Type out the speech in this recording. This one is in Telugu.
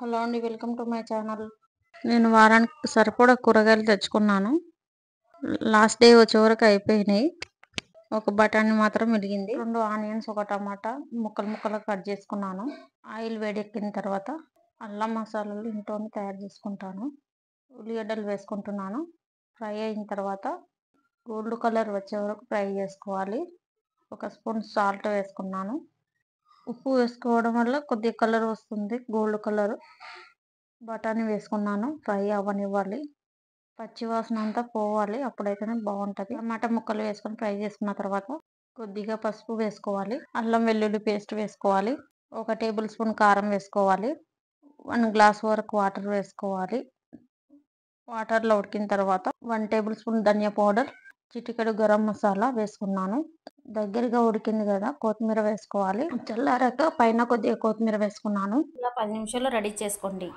హలో అండి, వెల్కమ్ టు మై ఛానల్. నేను వారానికి సరిపడా కూరగాయలు తెచ్చుకున్నాను. లాస్ట్ డే వచ్చే వరకు అయిపోయినాయి. ఒక బఠానీ మాత్రం మిగిలింది. 2 ఆనియన్స్, ఒక టమాటా ముక్కలు ముక్కలుగా కట్ చేసుకున్నాను. ఆయిల్ వేడెక్కిన తర్వాత అల్లం మసాలాలు ఇంట్లోనే తయారు చేసుకుంటాను. ఉల్లిగడ్డలు వేసుకుంటున్నాను. ఫ్రై అయిన తర్వాత గోల్డ్ కలర్ వచ్చే వరకు ఫ్రై చేసుకోవాలి. 1 స్పూన్ సాల్ట్ వేసుకున్నాను. ఉప్పు వేసుకోవడం వల్ల కొద్దిగా కలర్ వస్తుంది, గోల్డ్ కలర్. బఠానీ వేసుకున్నాను. ఫ్రై అవ్వనివ్వాలి, పచ్చి వాసన అంతా పోవాలి, అప్పుడైతేనే బాగుంటుంది. టమాటా ముక్కలు వేసుకొని ఫ్రై చేసుకున్న తర్వాత కొద్దిగా పసుపు వేసుకోవాలి. అల్లం వెల్లుల్లి పేస్ట్ వేసుకోవాలి. 1 టేబుల్ స్పూన్ కారం వేసుకోవాలి. 1 గ్లాస్ వరకు వాటర్ వేసుకోవాలి. వాటర్లో ఉడికిన తర్వాత 1 టేబుల్ స్పూన్ ధనియా పౌడర్, చిటికెడు గరం మసాలా వేసుకున్నాను. దగ్గరగా ఉడికింది కదా, కొత్తిమీర వేసుకోవాలి. చల్లారాక పైన కొద్దిగా కొత్తిమీర వేసుకున్నాను. ఇలా 10 నిమిషాల్లో రెడీ చేసుకోండి.